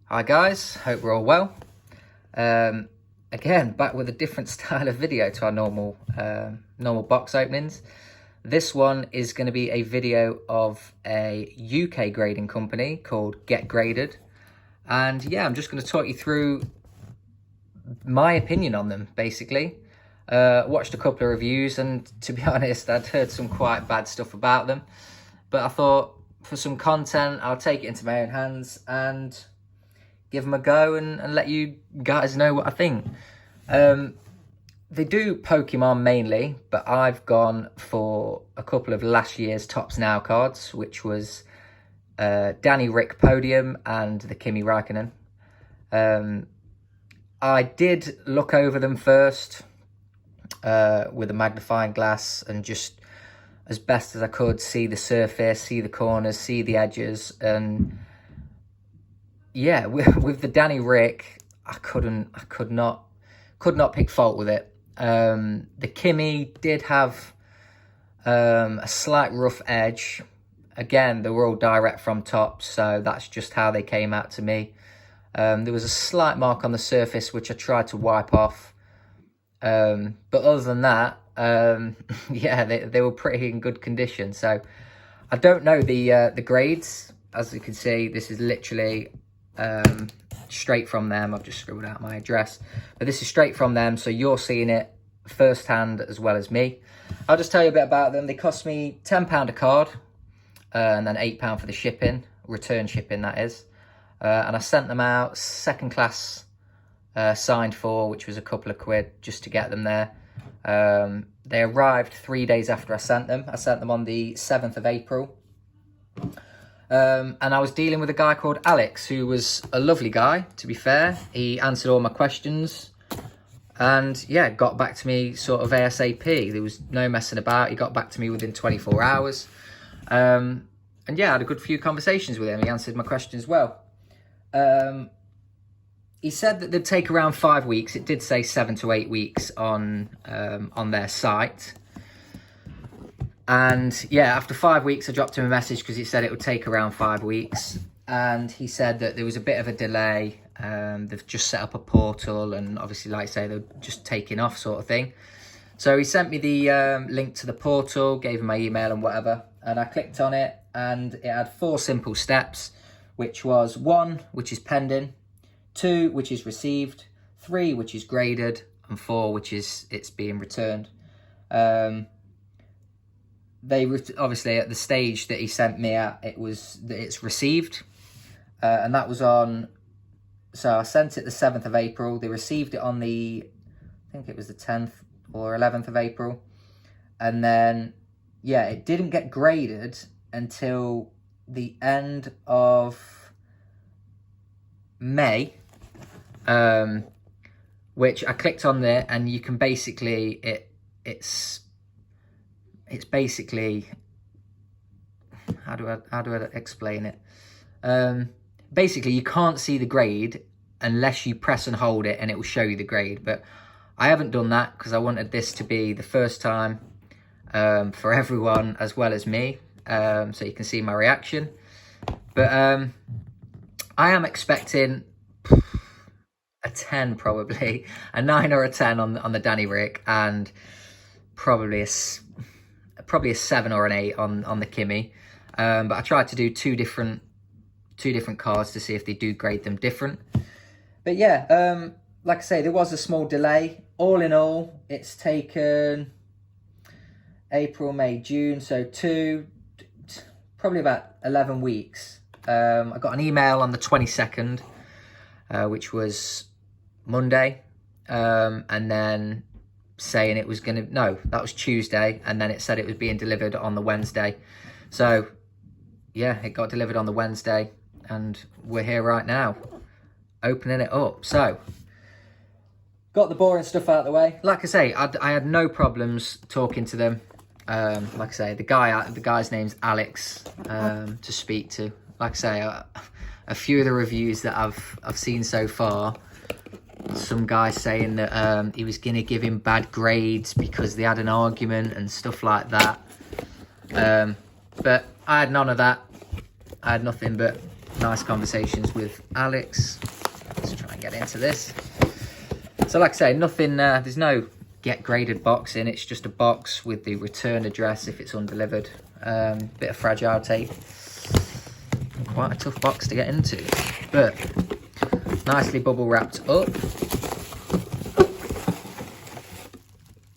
Hi guys, hope we're all well. Again, back with a different style of video to our normal box openings. This one is going to be a video of a UK grading company called Get Graded. And yeah, I'm just going to talk you through my opinion on them, basically. Watched a couple of reviews, and to be honest, I'd heard some quite bad stuff about them. But I thought, for some content, I'll take it into my own hands and give them a go and let you guys know what I think. They do Pokemon mainly, but I've gone for a couple of last year's Topps Now cards, which was Danny Rick Podium and the Kimi Raikkonen. I did look over them first with a magnifying glass and just as best as I could see the surface, see the corners, see the edges, and yeah, with the Danny Rick, I could not pick fault with it. The Kimi did have a slight rough edge. Again, they were all direct from Topps, so that's just how they came out to me. There was a slight mark on the surface which I tried to wipe off, but other than that, yeah, they were pretty in good condition. So I don't know the grades. As you can see, this is literally straight from them. I've just scribbled out my address, but this is straight from them, so you're seeing it firsthand as well as me. I'll just tell you a bit about them. They cost me £10 a card, and then £8 for the shipping, return shipping that is. And I sent them out second class, signed for, which was a couple of quid just to get them there. They arrived 3 days after I sent them. I sent them on the 7th of April. And I was dealing with a guy called Alex, who was a lovely guy, to be fair. He answered all my questions and yeah, got back to me sort of ASAP. There was no messing about. He got back to me within 24 hours. And yeah, I had a good few conversations with him. He answered my questions well. He said that they'd take around 5 weeks. It did say 7 to 8 weeks on their site. And yeah, after 5 weeks, I dropped him a message because he said it would take around 5 weeks. And he said that there was a bit of a delay. They've just set up a portal, and obviously, like I say, they're just taking off sort of thing. So he sent me the link to the portal, gave him my email and whatever. And I clicked on it, and it had 4 simple steps, which was 1, which is pending, 2, which is received, 3, which is graded, and 4, which is it's being returned. They obviously at the stage that he sent me at, it's received, and that was on. So I sent it the 7th of April. They received it on the, I think it was the 10th or 11th of April, and then yeah, it didn't get graded until the end of May, which I clicked on there, and you can basically it's basically, how do I explain it? Basically, you can't see the grade unless you press and hold it, and it will show you the grade. But I haven't done that because I wanted this to be the first time for everyone as well as me, so you can see my reaction. But I am expecting a 10, probably a 9 or a 10 on the Danny Rick, and probably a 7 or an 8 on the Kimi. But I tried to do two different cards to see if they do grade them different. But yeah, like I say, there was a small delay. All in all, it's taken April, May, June, so probably about 11 weeks. I got an email on the 22nd, which was Monday, and then saying it was that was Tuesday, and then it said it was being delivered on the Wednesday. So yeah, it got delivered on the Wednesday, and we're here right now opening it up. So got the boring stuff out of the way. Like I say, I had no problems talking to them. Like I say, the guy's name's Alex, to speak to. Like I say, a few of the reviews that I've seen so far, some guy saying that he was going to give him bad grades because they had an argument and stuff like that. But I had none of that. I had nothing but nice conversations with Alex. Let's try and get into this. So like I say, nothing, there's no get graded box in. It's just a box with the return address if it's undelivered. Bit of fragile tape. Quite a tough box to get into, but nicely bubble wrapped up.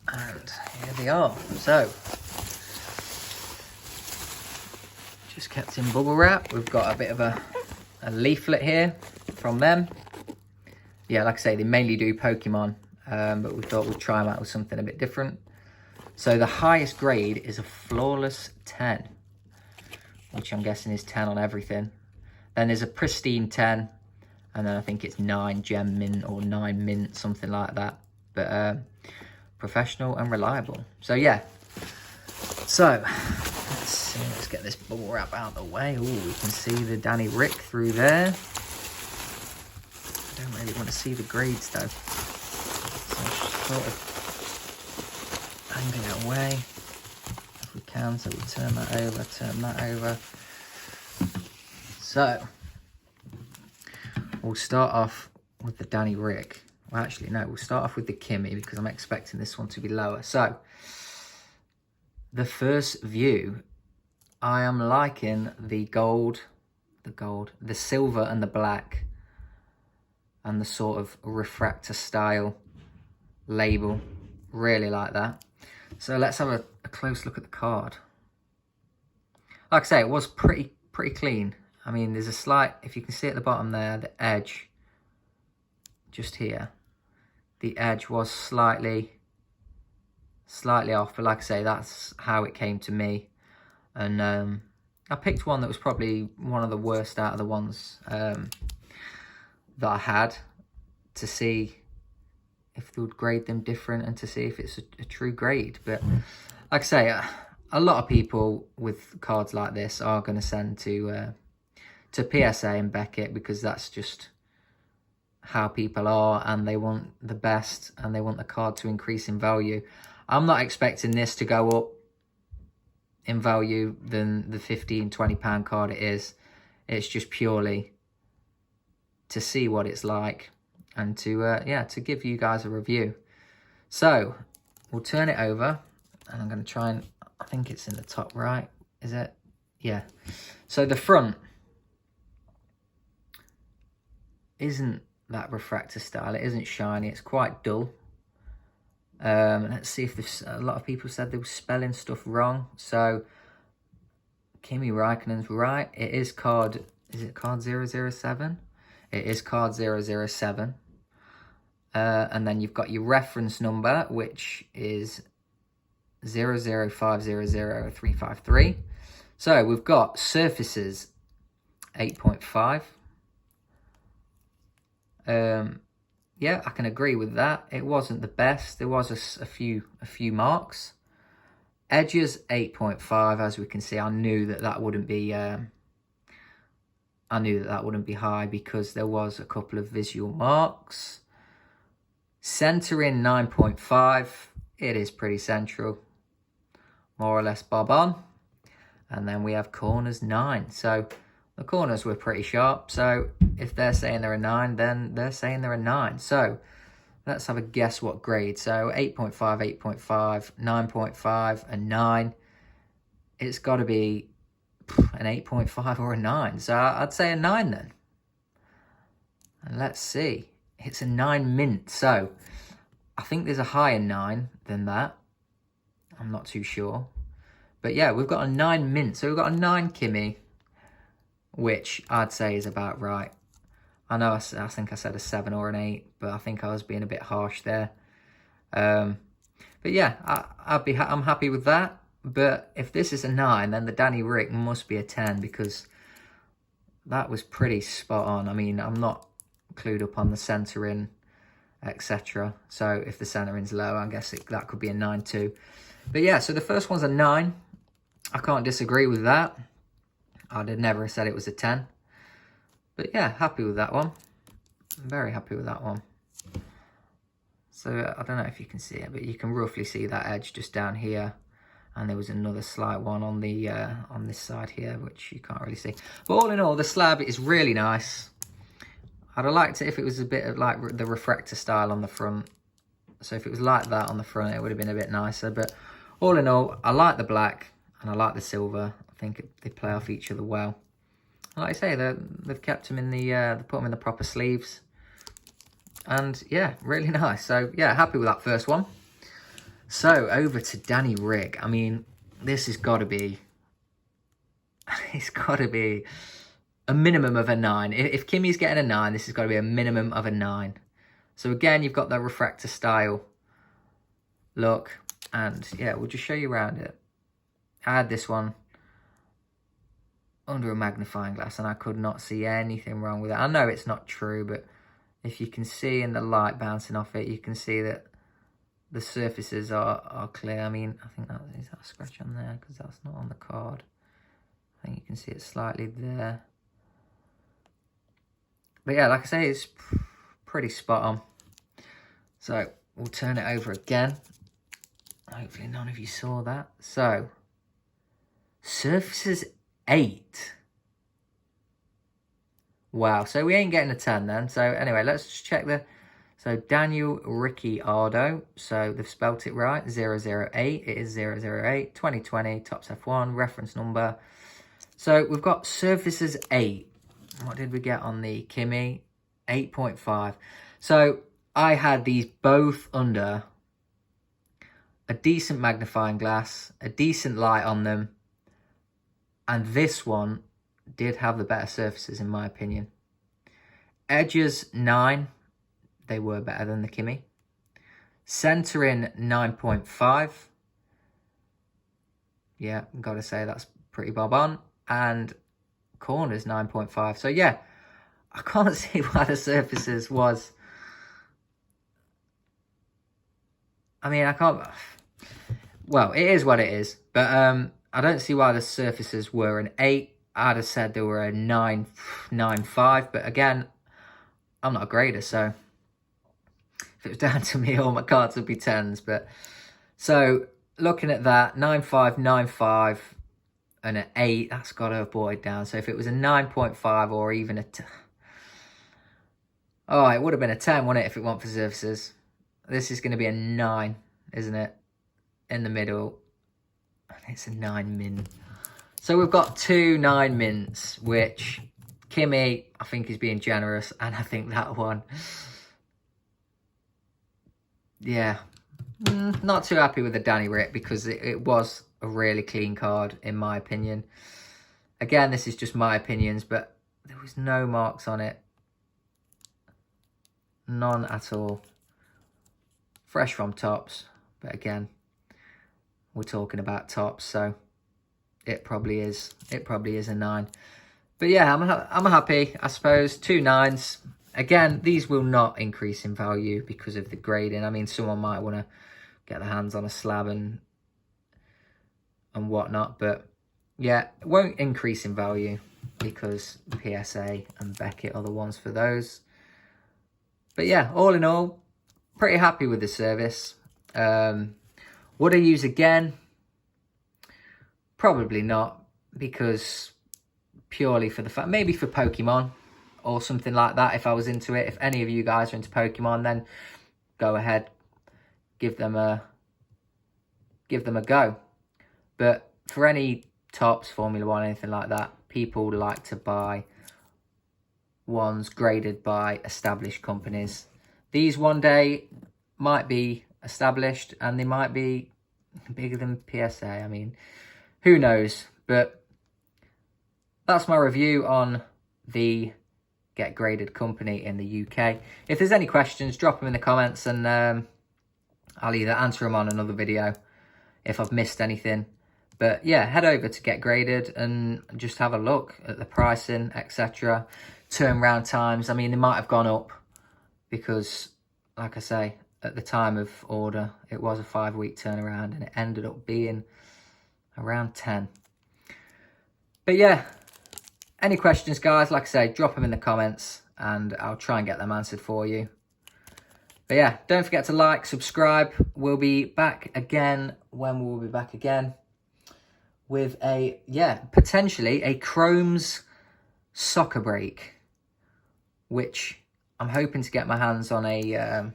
And here they are. So, just kept in bubble wrap. We've got a bit of a leaflet here from them. Yeah, like I say, they mainly do Pokemon, but we thought we'd try them out with something a bit different. So the highest grade is a flawless 10, which I'm guessing is 10 on everything. Then there's a pristine 10, and then I think it's 9 gem mint or 9 mint, something like that. But professional and reliable. So yeah. So let's see, let's get this bubble wrap out of the way. Oh, we can see the Danny Rick through there. I don't really want to see the grades though. So sort of angle it away if we can. So we turn that over, turn that over. So we'll start off with the Danny Rick. Well, actually, no, we'll start off with the Kimmy because I'm expecting this one to be lower. So the first view, I am liking the gold, the silver and the black, and the sort of refractor style label. Really like that. So let's have a close look at the card. Like I say, it was pretty clean. I mean, there's a slight, if you can see at the bottom there, the edge, just here, the edge was slightly off, but like I say, that's how it came to me. And I picked one that was probably one of the worst out of the ones that I had, to see if they would grade them different and to see if it's a true grade. But like I say, a lot of people with cards like this are going to send to PSA and Beckett, because that's just how people are, and they want the best and they want the card to increase in value. I'm not expecting this to go up in value than the £15-20 card it is. It's just purely to see what it's like and to to give you guys a review. So we'll turn it over, and I'm going to try and, I think it's in the top right, is it? Yeah. So the front isn't that refractor style. It isn't shiny. It's quite dull. Let's see if there's, a lot of people said they were spelling stuff wrong. So Kimi Räikkönen's right. It is card, is it card 007? It is card 007. And then you've got your reference number, which is 005000353. So we've got surfaces 8.5. Yeah, I can agree with that. It wasn't the best. There was a few marks. Edges 8.5, as we can see. I knew that wouldn't be high because there was a couple of visual marks. Centering 9.5. It is pretty central, more or less bob on. And then we have corners 9. So the corners were pretty sharp. So if they're saying they're a 9, then they're saying they're a 9. So let's have a guess what grade. So 8.5, 8.5, 9.5, and 9. It's got to be an 8.5 or a 9. So I'd say a 9 then. And let's see. It's a 9 mint. So I think there's a higher 9 than that. I'm not too sure. But yeah, we've got a 9 mint. So we've got a 9 Kimi, which I'd say is about right. I know I think I said a 7 or an 8, but I think I was being a bit harsh there. But yeah, I'm happy with that. But if this is a 9, then the Danny Rick must be a 10, because that was pretty spot on. I mean, I'm not clued up on the centering, etc. So if the centering's low, I guess that could be a 9 too. But yeah, so the first one's a 9. I can't disagree with that. I'd have never said it was a 10. But yeah, happy with that one. Very happy with that one. So I don't know if you can see it, but you can roughly see that edge just down here. And there was another slight one on the on this side here, which you can't really see. But all in all, the slab is really nice. I'd have liked it if it was a bit of like the refractor style on the front. So if it was like that on the front, it would have been a bit nicer. But all in all, I like the black and I like the silver. I think they play off each other well. And like I say, they've kept them in the, they put them in the proper sleeves. And yeah, really nice. So yeah, happy with that first one. So over to Danny Rick. I mean, this has got to be, it's got to be a minimum of a 9. If Kimmy's getting a 9, this has got to be a minimum of a 9. So again, you've got the refractor style look. And yeah, we'll just show you around it. I had this one under a magnifying glass and I could not see anything wrong with it. I know it's not true, but if you can see in the light bouncing off it, you can see that the surfaces are clear. I mean, I think is that a scratch on there? Because that's not on the card. I think you can see it slightly there. But yeah, like I say, it's pretty spot on. So we'll turn it over again. Hopefully none of you saw that. So, Surfaces 8. Wow, so we ain't getting a 10 then. So anyway, let's just check the... So Daniel Ricciardo, so they've spelt it right, 008, it is 008, 2020, Topps F1, reference number. So we've got Surfaces 8. What did we get on the Kimi? 8.5. So I had these both under a decent magnifying glass, a decent light on them, and this one did have the better surfaces in my opinion. Edges 9. They were better than the Kimi. Centering 9.5. Yeah, gotta say that's pretty bob on. And corners 9.5. So yeah, I can't see why the surfaces was... I mean, I can't... Well, it is what it is. But I don't see why the surfaces were an 8. I'd have said they were a 9.5. But again, I'm not a grader, so... If it was down to me, all my cards would be 10s. But so looking at that, 9.5, 9.5, and an 8, that's got to have brought it down. So if it was a 9.5 or even a... Oh, it would have been a 10, wouldn't it, if it weren't for surfaces? This is going to be a 9, isn't it? In the middle. And it's a 9 min. So we've got 2 9 mints, which Kimi, I think, is being generous. And I think that one... Yeah, not too happy with the Danny Rick because it was a really clean card in my opinion. Again, this is just my opinions, but there was no marks on it. None at all. Fresh from Topps, but again, we're talking about Topps, so it probably is a 9. But yeah, I'm happy, I suppose. 2 9s. Again, these will not increase in value because of the grading. I mean, someone might want to get their hands on a slab and whatnot. But yeah, it won't increase in value because PSA and Beckett are the ones for those. But yeah, all in all, pretty happy with the service. Would I use again? Probably not, because purely for the fact, maybe for Pokemon or something like that, if I was into it. If any of you guys are into Pokemon, then go ahead, give them a go. But for any Topps, Formula 1, anything like that, people like to buy ones graded by established companies. These one day might be established and they might be bigger than PSA. I mean, who knows? But that's my review on the Get Graded company in the UK. If there's any questions, drop them in the comments and I'll either answer them on another video if I've missed anything. But yeah, head over to Get Graded and just have a look at the pricing, etc. Turnaround times, I mean, they might have gone up because, like I say, at the time of order, it was a 5-week turnaround and it ended up being around 10. But yeah, any questions, guys, like I say, drop them in the comments and I'll try and get them answered for you. But yeah, don't forget to like, subscribe. We'll be back again when we'll be back again. with a, yeah, potentially a Chrome's soccer break, which I'm hoping to get my hands on a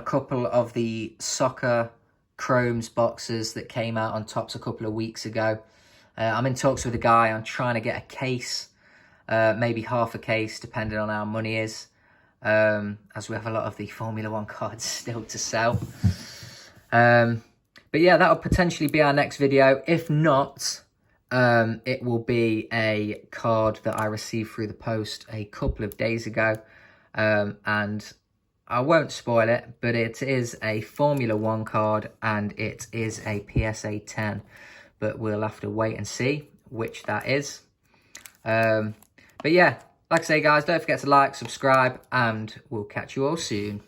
couple of the soccer Chrome's boxes that came out on Topps a couple of weeks ago. I'm in talks with a guy. I'm trying to get a case, maybe half a case, depending on how money is, as we have a lot of the Formula One cards still to sell. But yeah, that'll potentially be our next video. If not, it will be a card that I received through the post a couple of days ago. And I won't spoil it, but it is a Formula One card and it is a PSA 10. But we'll have to wait and see which that is. But yeah, like I say, guys, don't forget to like, subscribe, and we'll catch you all soon.